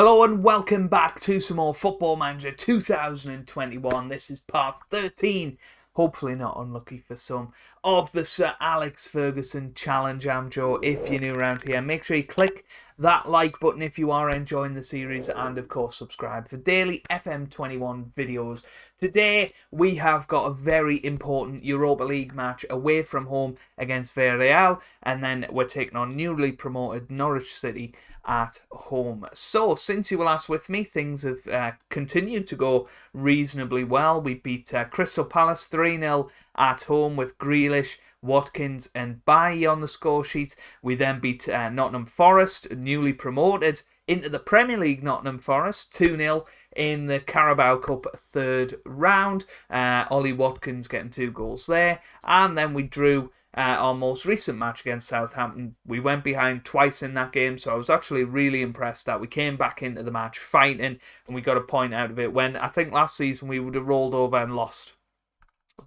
Hello and welcome back to some more Football Manager 2021. This is part 13, hopefully not unlucky for some, of the Sir Alex Ferguson Challenge. I'm Joe. If you're new around here, make sure you click that like button if you are enjoying the series, and of course subscribe for daily FM21 videos. Today we have got a very important Europa League match away from home against Villarreal, and then we're taking on newly promoted Norwich City at home. So since you were last with me, things have continued to go reasonably well. We beat Crystal Palace 3-0 at home with Grealish, Watkins and Bailly on the score sheet. We then beat Nottingham Forest, newly promoted into the Premier League. Nottingham Forest 2-0 in the Carabao Cup third round. Ollie Watkins getting 2 goals there. And then we drew our most recent match against Southampton. We went behind twice in that game, so I was actually really impressed that we came back into the match fighting and we got a point out of it, when I think last season we would have rolled over and lost.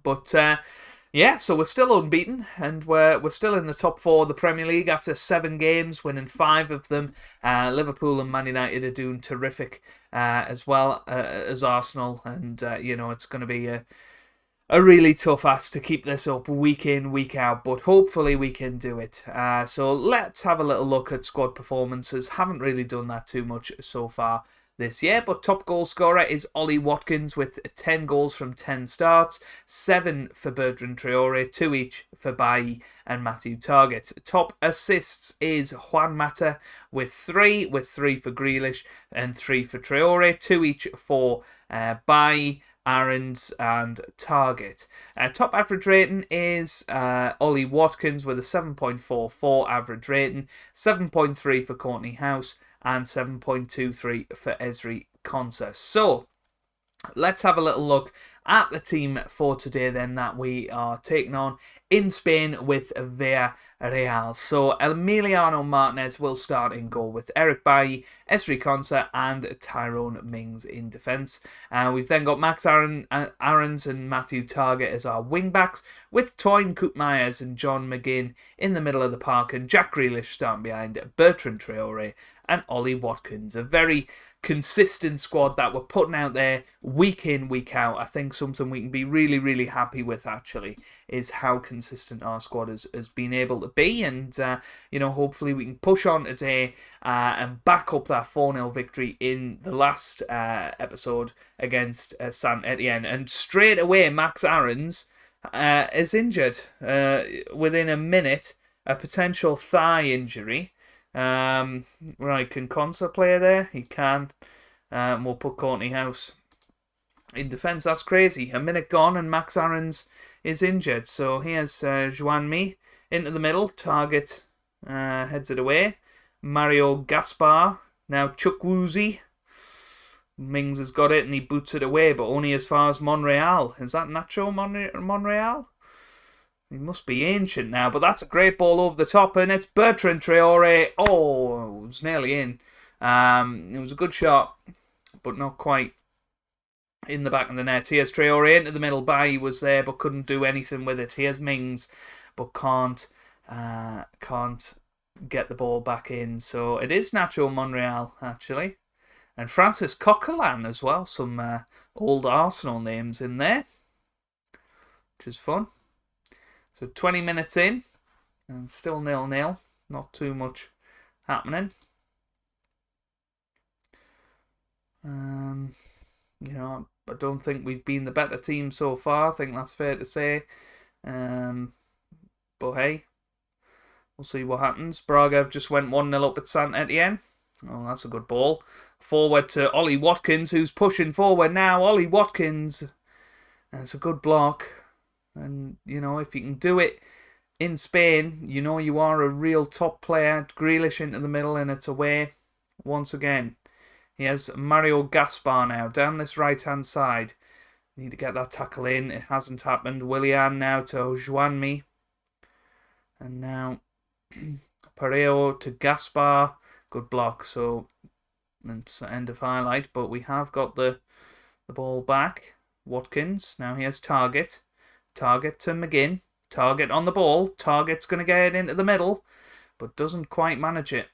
But yeah, so we're still unbeaten, and we're still in the top 4 of the Premier League after 7 games, winning 5 of them. Liverpool and Man United are doing terrific as well as Arsenal, and it's going to be a really tough ask to keep this up week in, week out, but hopefully we can do it. So let's have a little look at squad performances. Haven't really done that too much so far this year, but top goal scorer is Ollie Watkins with 10 goals from 10 starts, 7 for Bertrand Traore, 2 each for Bailly and Matthew Targett. Top assists is Juan Mata with 3 for Grealish and 3 for Traore, 2 each for Bailly, Aarons and Targett. Top average rating is Ollie Watkins with a 7.44 average rating, 7.3 for Courtney House and 7.23 for Ezri Konsa. So let's have a little look at the team for today then that we are taking on in Spain with Villarreal. So Emiliano Martinez will start in goal with Eric Bailly, Ezri Konsa and Tyrone Mings in defence. We've then got Max Aarons and Matthew Targett as our wing-backs, with Toyn Koopmeyers and John McGinn in the middle of the park, and Jack Grealish starting behind Bertrand Traore and Ollie Watkins. A very consistent squad that we're putting out there week in, week out. I think something we can be really, really happy with, actually, is how consistent our squad has been able to be. And, hopefully we can push on today and back up that 4-0 victory in the last episode against Saint Etienne. And straight away, Max Aarons is injured within a minute, a potential thigh injury. Right, can Konsa play there? He can. We'll put Courtney House in defence. That's crazy. A minute gone and Max Aarons is injured. So here's Juanmi into the middle. Targett heads it away. Mario Gaspar. Now Chukwueze. Mings has got it and he boots it away, but only as far as Monreal. Is that Nacho Monreal? He must be ancient now, but that's a great ball over the top, and it's Bertrand Traore. Oh, it was nearly in. It was a good shot, but not quite in the back of the net. Here's Traore into the middle. Bailly was there, but couldn't do anything with it. Here's Mings, but can't get the ball back in. So it is Nacho Monreal, actually. And Francis Coquelin as well. Some old Arsenal names in there, which is fun. So 20 minutes in, and still 0-0. Not too much happening. I don't think we've been the better team so far. I think that's fair to say. But hey, we'll see what happens. Braga have just went 1-0 up at Saint Etienne. Oh, that's a good ball. Forward to Ollie Watkins, who's pushing forward now. Ollie Watkins. And it's a good block. And, if you can do it in Spain, you are a real top player. Grealish into the middle and it's away once again. Here's Mario Gaspar now down this right-hand side. Need to get that tackle in. It hasn't happened. Willian now to Juanmi. And now Pareo to Gaspar. Good block. So it's end of highlight. But we have got the ball back. Watkins. Now here's Targett. Targett to McGinn. Targett on the ball. Targett's going to get it into the middle, but doesn't quite manage it.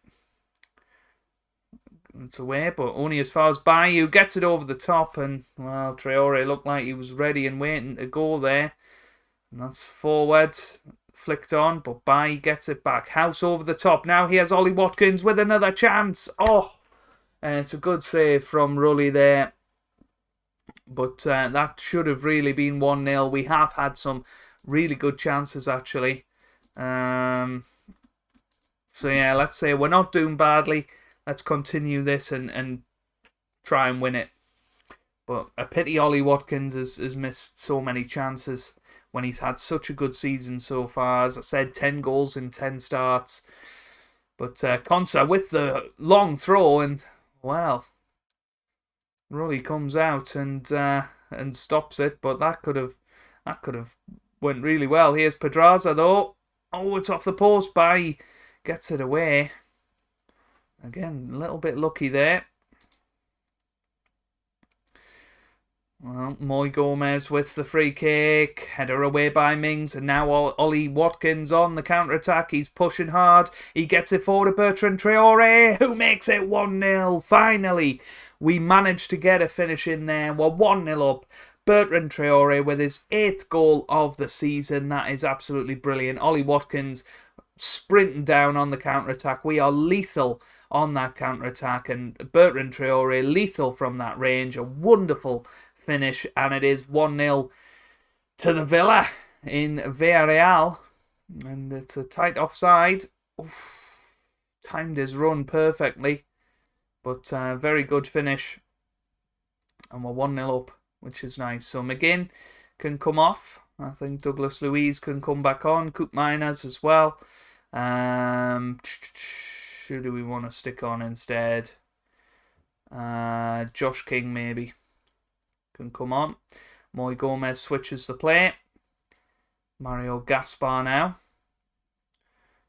It's away, but only as far as Bayou gets it over the top, and well, Traore looked like he was ready and waiting to go there. And that's forward, flicked on, but Bayou gets it back. House over the top. Now here's Ollie Watkins with another chance. Oh, and it's a good save from Rully there. But that should have really been 1-0. We have had some really good chances, actually. So yeah, let's say we're not doing badly. Let's continue this and try and win it. But a pity Ollie Watkins has missed so many chances when he's had such a good season so far. As I said, 10 goals in 10 starts. But Konsa with the long throw, and well, Rully comes out and stops it. But that could have went really well. Here's Pedraza though. Oh, it's off the post. Bay gets it away. Again, a little bit lucky there. Well, Moy Gomez with the free kick. Header away by Mings. And now Ollie Watkins on the counter-attack. He's pushing hard. He gets it forward to Bertrand Traore, who makes it 1-0. Finally, we managed to get a finish in there. We're 1-0 up. Bertrand Traore with his 8th goal of the season. That is absolutely brilliant. Ollie Watkins sprinting down on the counter-attack. We are lethal on that counter-attack, and Bertrand Traore lethal from that range. A wonderful finish, and it is 1-0 to the Villa in Villarreal, and it's a tight offside. Oof, timed his run perfectly, but very good finish, and we're 1-0 up, which is nice. So McGinn can come off. I think Douglas Luiz can come back on. Coop Miners as well. Who do we want to stick on instead? Josh King maybe can come on. Moy Gomez switches the play. Mario Gaspar now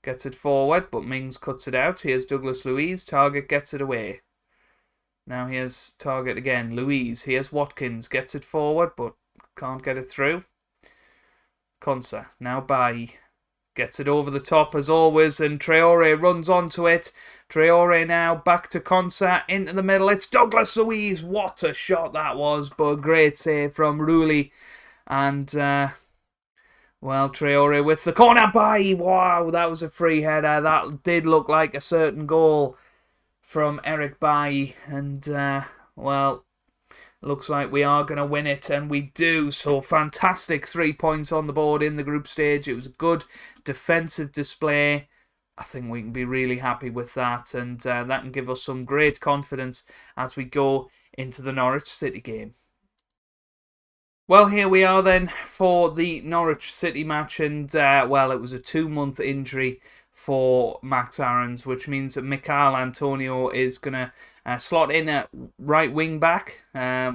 gets it forward, but Mings cuts it out. Here's Douglas Luiz. Target gets it away. Now here's Target again. Luiz. Here's Watkins. Gets it forward, but can't get it through. Konsa. Now Bailly. Gets it over the top as always, and Traore runs onto it. Traore now back to Konsa, into the middle. It's Douglas Luiz. What a shot that was, but a great save from Rully. And, well, Traore with the corner by. Wow, that was a free header. That did look like a certain goal from Eric Bailly. And, well, looks like we are going to win it, and we do. So fantastic 3 points on the board in the group stage. It was a good defensive display. I think we can be really happy with that, and that can give us some great confidence as we go into the Norwich City game. Well, here we are then for the Norwich City match, and well, it was a 2-month injury for Max Aarons, which means that Michail Antonio is going to slot in at right wing back,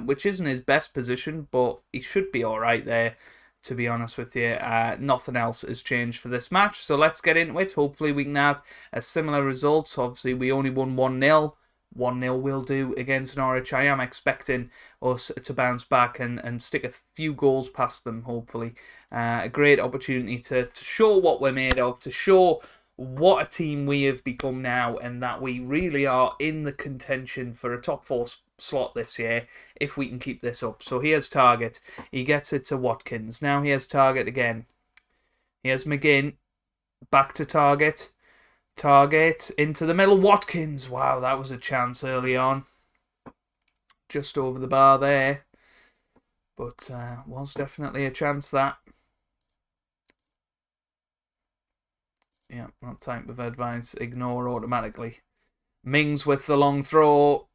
which isn't his best position, but he should be alright there, to be honest with you. Nothing else has changed for this match, so let's get into it. Hopefully we can have a similar result. Obviously we only won 1-0. 1-0 will do against Norwich. I am expecting us to bounce back and stick a few goals past them, hopefully. A great opportunity to show what we're made of, to show what a team we have become now, and that we really are in the contention for a top 4 slot this year if we can keep this up. So here's Target. He gets it to Watkins. Now here's Target again. Here's McGinn. Back to Target. Target into the middle. Watkins. Wow, that was a chance early on. Just over the bar there. But was definitely a chance, that. Yeah, that type of advice, ignore automatically. Mings with the long throw.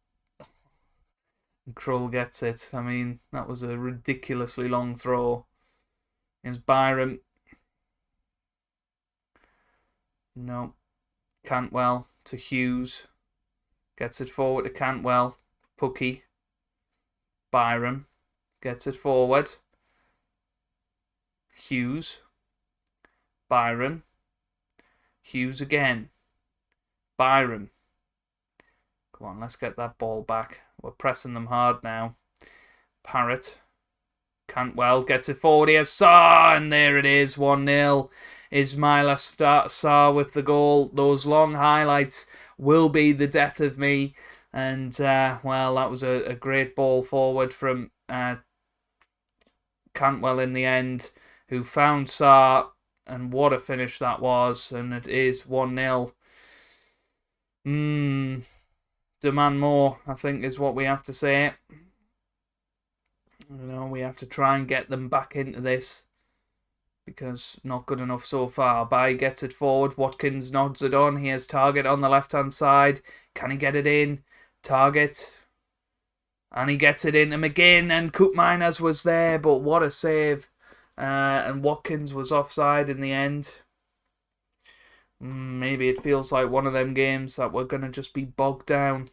Krull gets it. I mean, that was a ridiculously long throw. Here's Byram. No. Cantwell to Hughes. Gets it forward to Cantwell. Pukki. Byram. Gets it forward. Hughes. Byram. Hughes again. Byram. Come on, let's get that ball back. We're pressing them hard now. Parrott. Cantwell gets it forward here. Sarr, and there it is, 1-0. Ismaila Sarr with the goal. Those long highlights will be the death of me. And, well, that was a great ball forward from Cantwell in the end, who found Sar, and what a finish that was, and it is 1-0. Demand more, I think, is what we have to say. We have to try and get them back into this, because not good enough so far. Bailly gets it forward, Watkins nods it on, he has Target on the left-hand side, can he get it in? Target, and he gets it into McGinn, and Koopmeiners was there, but what a save. And Watkins was offside in the end. Maybe it feels like one of them games that we're going to just be bogged down.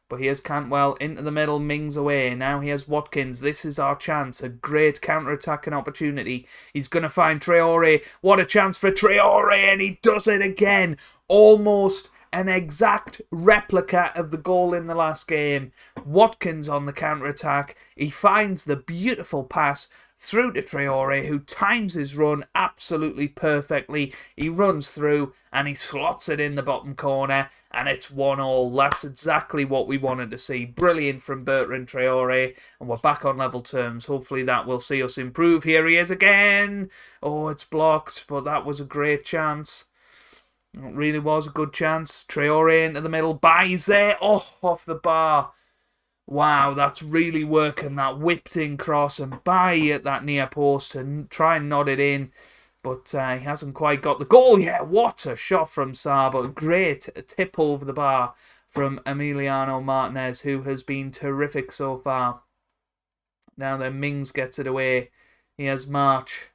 But here's Cantwell into the middle, Mings away. Now here's Watkins. This is our chance. A great counter-attacking opportunity. He's going to find Traore. What a chance for Traore, and he does it again. Almost an exact replica of the goal in the last game. Watkins on the counter-attack. He finds the beautiful pass through to Traore, who times his run absolutely perfectly. He runs through and he slots it in the bottom corner, and it's 1-1. That's exactly what we wanted to see. Brilliant from Bertrand Traore, and we're back on level terms. Hopefully that will see us improve. Here he is again. Oh, it's blocked, but that was a great chance. It really was a good chance. Traore into the middle. Bailly's there. Oh, off the bar. Wow, that's really working, that whipped in cross, and Bailly at that near post to try and nod it in, but he hasn't quite got the goal yet. What a shot from Sar, but great tip over the bar from Emiliano Martinez, who has been terrific so far. Now then, Mings gets it away. He has March.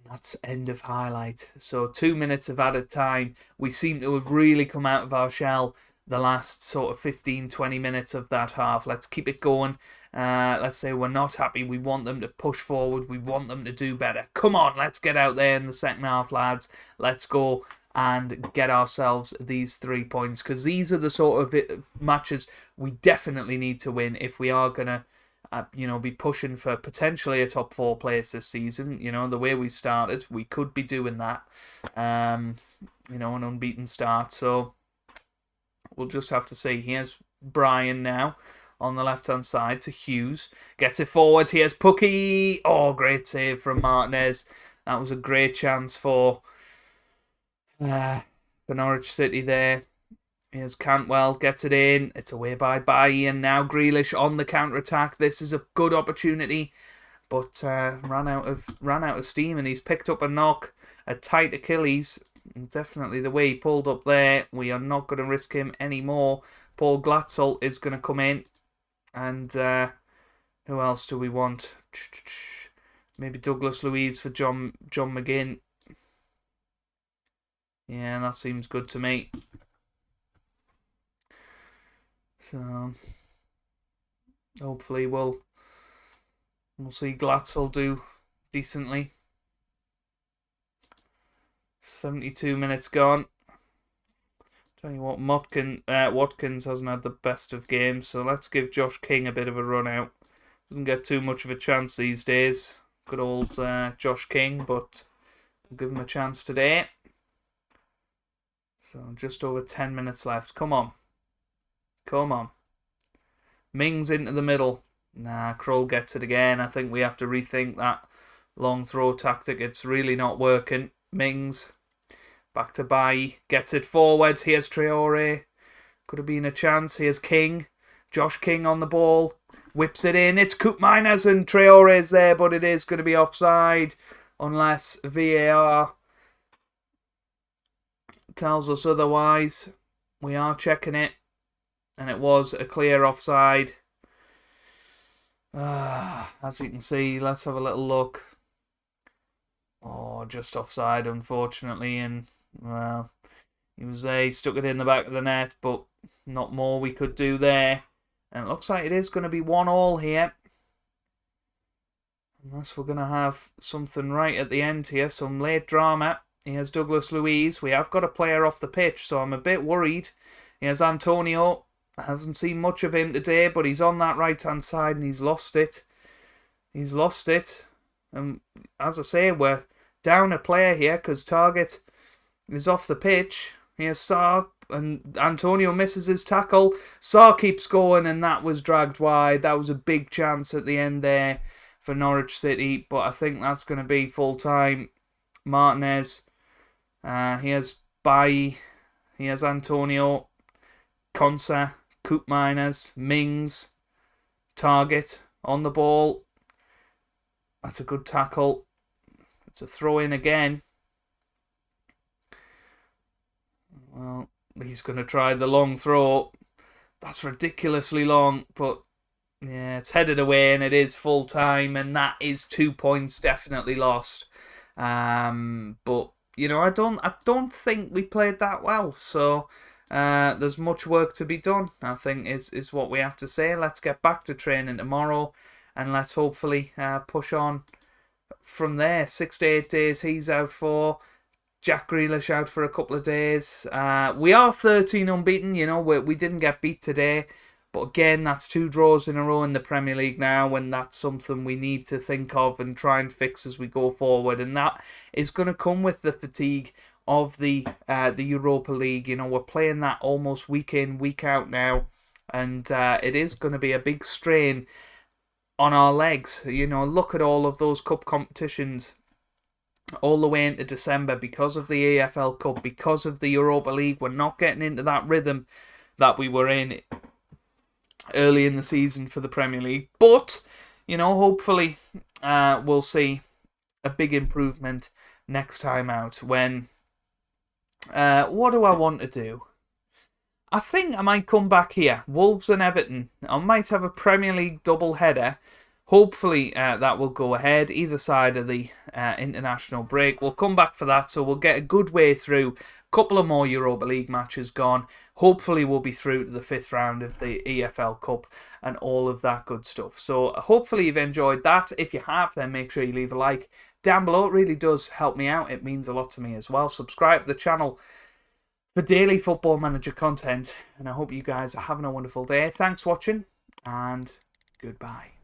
And that's end of highlight. So 2 minutes of added time. We seem to have really come out of our shell the last sort of 15-20 minutes of that half. Let's keep it going. Let's say we're not happy. We want them to push forward. We want them to do better. Come on, let's get out there in the second half, lads. Let's go and get ourselves these 3 points, because these are the sort of matches we definitely need to win if we are going to be pushing for potentially a top 4 place this season. The way we started, we could be doing that. An unbeaten start. So we'll just have to see. Here's Brian now on the left-hand side to Hughes. Gets it forward. Here's Pukki. Oh, great save from Martinez. That was a great chance for Norwich City there. Here's Cantwell. Gets it in. It's away by Bailly, and now Grealish on the counter-attack. This is a good opportunity, but ran out of steam, and he's picked up a knock, a tight Achilles. Definitely the way he pulled up there. We are not going to risk him anymore. Paul Glatzel is going to come in. And who else do we want? Maybe Douglas Luiz for John McGinn. Yeah, that seems good to me. So hopefully we'll see Glatzel do decently. 72 minutes gone. Tell you what, Watkins hasn't had the best of games, so let's give Josh King a bit of a run out. Doesn't get too much of a chance these days. Good old Josh King, but we'll give him a chance today. So just over 10 minutes left. Come on. Come on. Mings into the middle. Nah, Kroll gets it again. I think we have to rethink that long throw tactic. It's really not working. Mings. Back to Bailly. Gets it forward. Here's Traore. Could have been a chance. Here's King. Josh King on the ball. Whips it in. It's Koopmeiners, and Traore is there, but it is going to be offside unless VAR tells us otherwise. We are checking it, and it was a clear offside. As you can see, let's have a little look. Oh, just offside, unfortunately, and well, he was there, he stuck it in the back of the net, but not more we could do there. And it looks like it is going to be 1-1 here. Unless we're going to have something right at the end here, some late drama. Here's Douglas Luiz. We have got a player off the pitch, so I'm a bit worried. Here's Antonio. I haven't seen much of him today, but he's on that right-hand side and he's lost it. He's lost it. And as I say, we're down a player here because Target is off the pitch. Here's Sar. and Antonio misses his tackle. Sarr keeps going, and that was dragged wide. That was a big chance at the end there for Norwich City, but I think that's going to be full time. Martinez, he has Bailly, he has Antonio, Konsa, Koopmeiners, Mings, Target on the ball. That's a good tackle. It's a throw in again. Well, he's going to try the long throw. That's ridiculously long, but yeah, it's headed away and it is full time, and that is 2 points definitely lost. But you know, I don't think we played that well. So there's much work to be done, I think is what we have to say. Let's get back to training tomorrow, and let's hopefully push on from there. 6 to 8 days he's out for. Jack Grealish out for a couple of days. We are 13 unbeaten. You know, we didn't get beat today. But again, that's 2 draws in a row in the Premier League now, and that's something we need to think of and try and fix as we go forward. And that is going to come with the fatigue of the Europa League. You know, we're playing that almost week in, week out now, and it is going to be a big strain on our legs. You know, look at all of those cup competitions all the way into December because of the AFL Cup, because of the Europa League. We're not getting into that rhythm that we were in early in the season for the Premier League. But, you know, hopefully we'll see a big improvement next time out when... what do I want to do? I think I might come back here. Wolves and Everton. I might have a Premier League double header. Hopefully that will go ahead either side of the international break. We'll come back for that, so we'll get a good way through. A couple of more Europa League matches gone. Hopefully we'll be through to the 5th round of the EFL Cup and all of that good stuff. So hopefully you've enjoyed that. If you have, then make sure you leave a like down below. It really does help me out. It means a lot to me as well. Subscribe to the channel for daily Football Manager content. And I hope you guys are having a wonderful day. Thanks for watching, and goodbye.